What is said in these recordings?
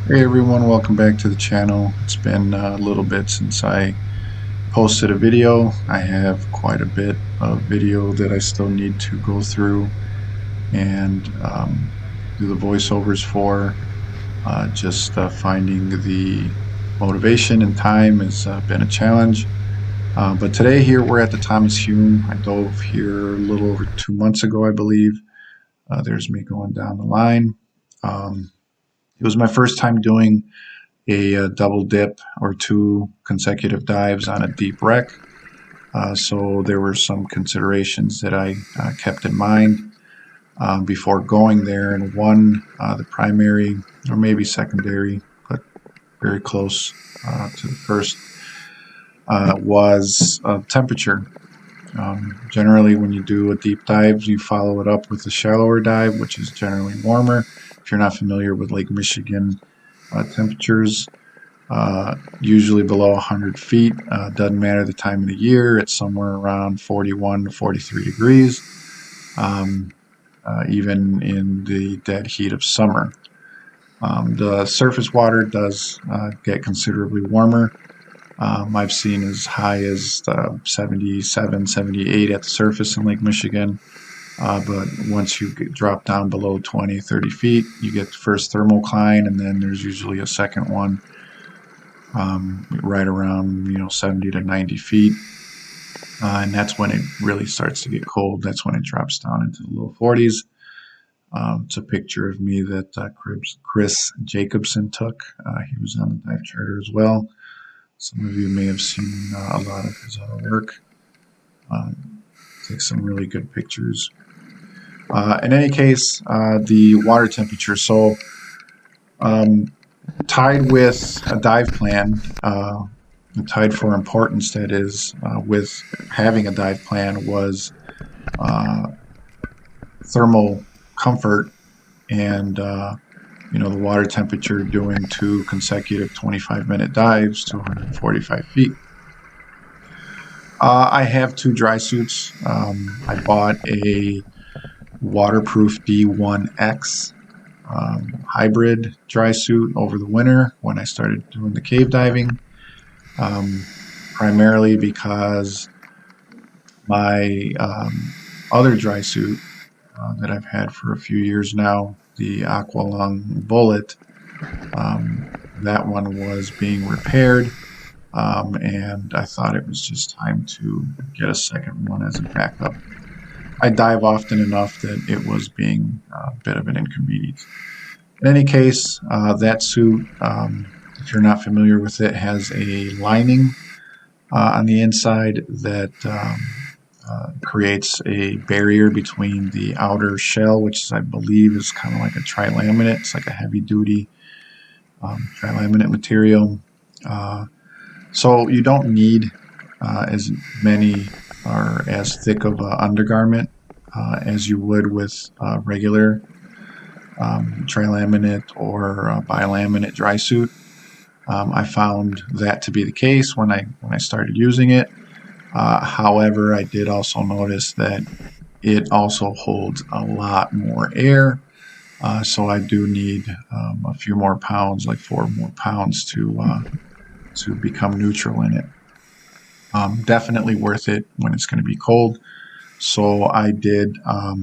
Hey everyone, welcome back to the channel. It's been a little bit since I posted a video. I have quite a bit of video that I still need to go through and do the voiceovers for. Just finding the motivation and time has been a challenge. But today here we're at the Thomas Hume. I dove here a little over 2 months ago, I believe. There's me going down the line. Um, it was my first time doing a double dip or two consecutive dives on a deep wreck. So there were some considerations that I kept in mind before going there. And one, the primary or maybe secondary, but very close to the first, was temperature. Generally, when you do a deep dive, you follow it up with a shallower dive, which is generally warmer. If you're not familiar with Lake Michigan temperatures, usually below 100 feet. Doesn't matter the time of the year. It's somewhere around 41 to 43 degrees, even in the dead heat of summer. The surface water does get considerably warmer. I've seen as high as 77, 78 at the surface in Lake Michigan. But once you drop down below 20, 30 feet, you get the first thermocline, and then there's usually a second one right around 70 to 90 feet, and that's when it really starts to get cold. That's when it drops down into the low 40s. It's a picture of me that Chris Jacobsen took. He was on the dive charter as well. Some of you may have seen a lot of his other work. Takes some really good pictures. In any case, the water temperature. So tied with a dive plan, tied for importance, that is, with having a dive plan, was thermal comfort and the water temperature doing two consecutive 25-minute dives to 145 feet. I have two dry suits. I bought a waterproof D1X hybrid dry suit over the winter when I started doing the cave diving, primarily because my other dry suit that I've had for a few years now, the Aqualung Bullet, that one was being repaired, and I thought it was just time to get a second one as a backup. I dive often enough that it was being a bit of an inconvenience. In any case, that suit, if you're not familiar with it, has a lining on the inside that creates a barrier between the outer shell, which I believe is kind of like a trilaminate. It's like a heavy-duty trilaminate material. So you don't need as many or as thick of an undergarment as you would with regular trilaminate or bilaminate dry suit. I found that to be the case when I started using it. However, I did also notice that it also holds a lot more air, so I do need a few more pounds, like 4 more pounds, to become neutral in it. Definitely worth it when it's going to be cold. So I did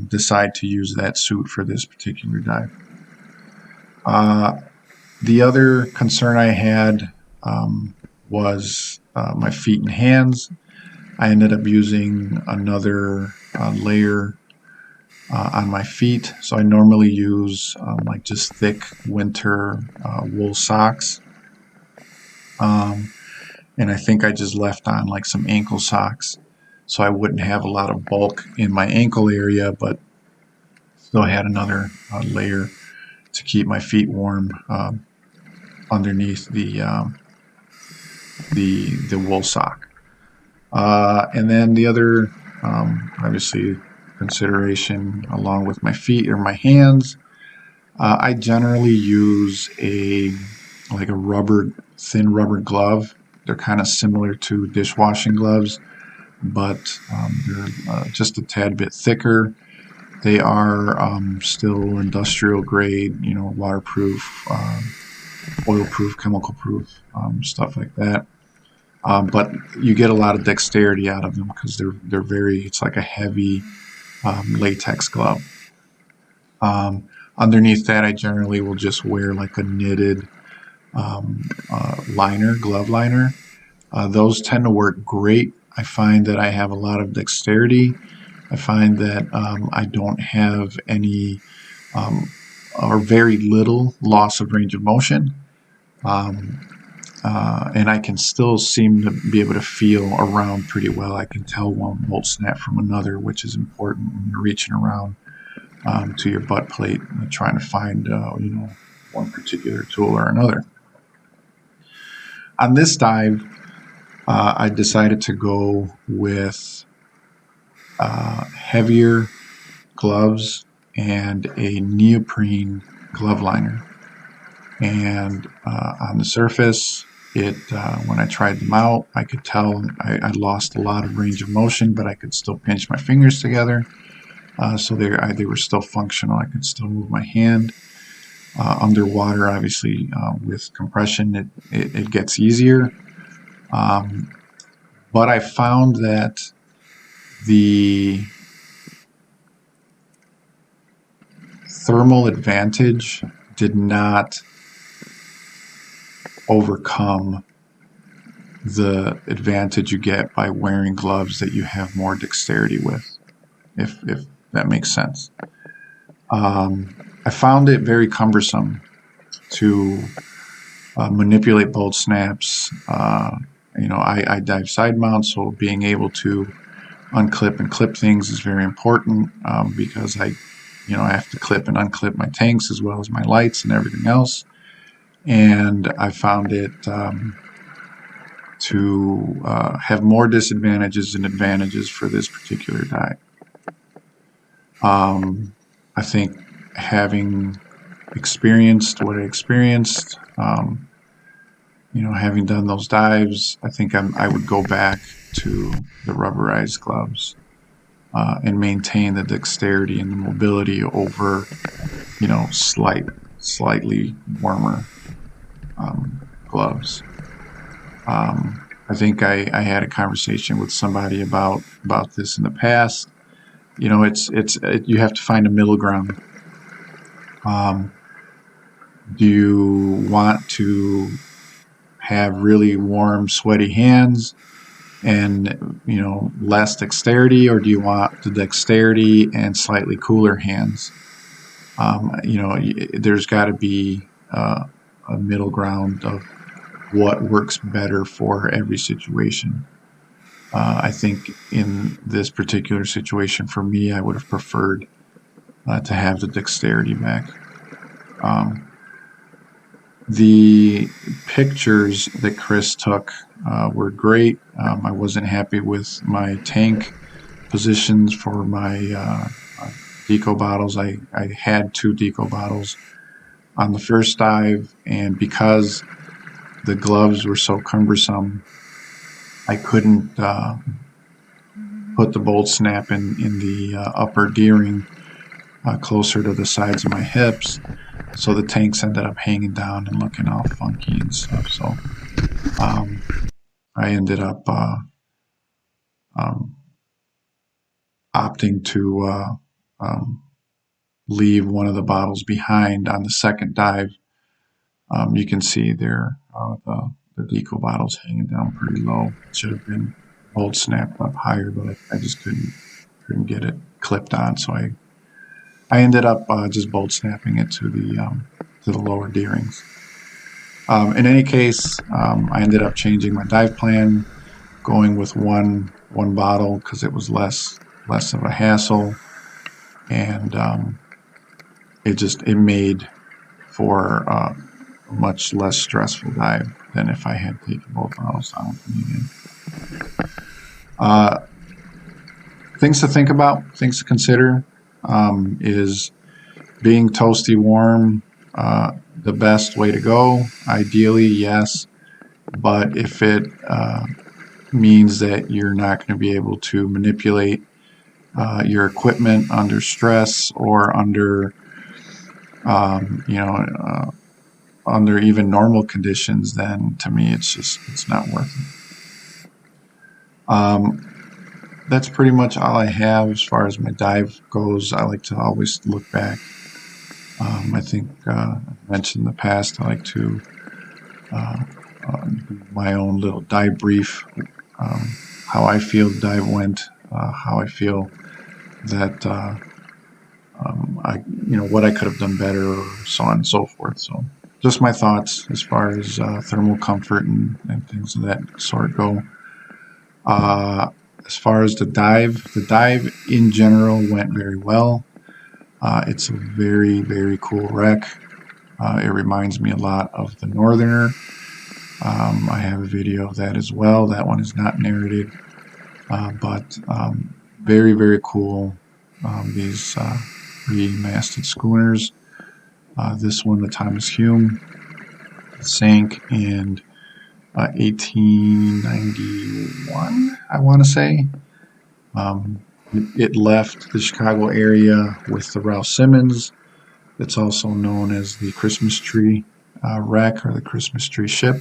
decide to use that suit for this particular dive. The other concern I had was my feet and hands. I ended up using another layer on my feet. So I normally use like just thick winter wool socks. And I think I just left on like some ankle socks, so I wouldn't have a lot of bulk in my ankle area, but still had another layer to keep my feet warm underneath the wool sock. And then the other, obviously, consideration along with my feet or my hands, I generally use a thin rubber glove. They're kind of similar to dishwashing gloves, but they're just a tad bit thicker. They are still industrial grade, waterproof, oil-proof, chemical-proof, stuff like that. But you get a lot of dexterity out of them because they're very. It's like a heavy latex glove. Underneath that, I generally will just wear like a knitted liner, glove liner. Those tend to work great. I find that I have a lot of dexterity. I find that I don't have any or very little loss of range of motion. And I can still seem to be able to feel around pretty well. I can tell one bolt snap from another, which is important when you're reaching around to your butt plate and trying to find, one particular tool or another. On this dive, I decided to go with heavier gloves and a neoprene glove liner. And on the surface, when I tried them out, I could tell I lost a lot of range of motion, but I could still pinch my fingers together. So they were still functional. I could still move my hand. Underwater, obviously, with compression, it gets easier. But I found that the thermal advantage did not overcome the advantage you get by wearing gloves that you have more dexterity with, if that makes sense. I found it very cumbersome to manipulate bolt snaps. I dive side mount, so being able to unclip and clip things is very important because I have to clip and unclip my tanks as well as my lights and everything else. And I found it to have more disadvantages than advantages for this particular dive. I think having experienced what I experienced, having done those dives, I think I would go back to the rubberized gloves and maintain the dexterity and the mobility over, slightly warmer gloves. I think I had a conversation with somebody about this in the past. You have to find a middle ground. Do you want to have really warm, sweaty hands and less dexterity, or do you want the dexterity and slightly cooler hands? There's got to be a middle ground of what works better for every situation. I think in this particular situation for me, I would have preferred to have the dexterity back. The pictures that Chris took were great. I wasn't happy with my tank positions for my deco bottles. I had 2 deco bottles on the first dive, and because the gloves were so cumbersome, I couldn't put the bolt snap in the upper D-ring closer to the sides of my hips, so the tanks ended up hanging down and looking all funky and stuff. So I ended up opting to leave one of the bottles behind on the second dive. You can see there the deco bottles hanging down pretty low. It should have been bolt snapped up higher, but I just couldn't get it clipped on. So I ended up just bolt snapping it to the lower D-rings. In any case, I ended up changing my dive plan, going with one bottle because it was less of a hassle, and it made for a much less stressful dive than if I had taken both bottles down with me again. Things to think about, things to consider, is being toasty warm the best way to go? Ideally, yes, but if it means that you're not going to be able to manipulate your equipment under stress or under under even normal conditions, then to me it's not worth it. That's pretty much all I have as far as my dive goes. I like to always look back. I think I mentioned in the past I like to do my own little dive brief, how I feel the dive went, how I feel that what I could have done better, or so on and so forth. So just my thoughts as far as thermal comfort and things of that sort go. Uh, as far as the dive in general went very well. It's a very, very cool wreck. It reminds me a lot of the Northerner. I have a video of that as well. That one is not narrated, but very, very cool. These three-masted schooners. This one, the Thomas Hume, sank in 1891, I want to say. It left the Chicago area with the Ralph Simmons. It's also known as the Christmas tree wreck, or the Christmas tree ship.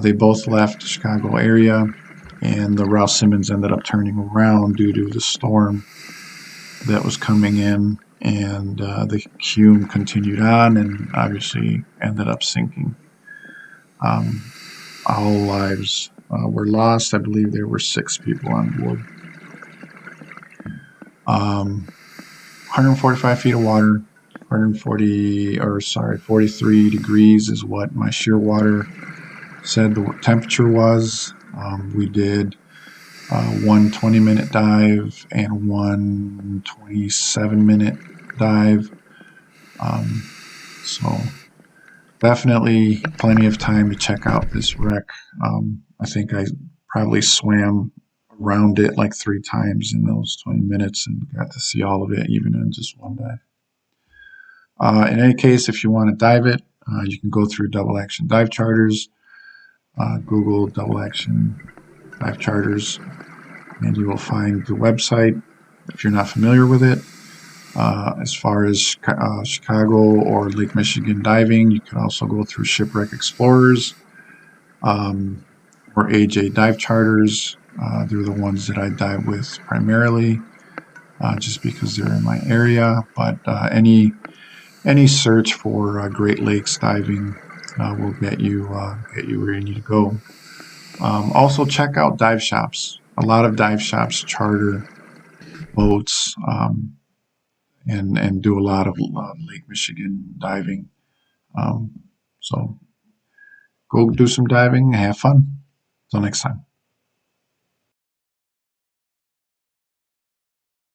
They both left the Chicago area, and the Ralph Simmons ended up turning around due to the storm that was coming in, and the Hume continued on and obviously ended up sinking. All lives were lost. I believe there were 6 people on board. 145 feet of water, 43 degrees is what my shear water said the temperature was. We did one 20-minute dive and one 27-minute dive. So definitely plenty of time to check out this wreck. I think I probably swam around it like 3 times in those 20 minutes and got to see all of it, even in just one dive. In any case, if you want to dive it, you can go through Double Action Dive Charters. Google Double Action Dive Charters, and you will find the website if you're not familiar with it. As far as Chicago or Lake Michigan diving, you can also go through Shipwreck Explorers or AJ Dive Charters. They're the ones that I dive with primarily, just because they're in my area. But any search for Great Lakes diving will get you where you need to go. Also, check out dive shops. A lot of dive shops charter boats and do a lot of Lake Michigan diving. So go do some diving and have fun. Until next time.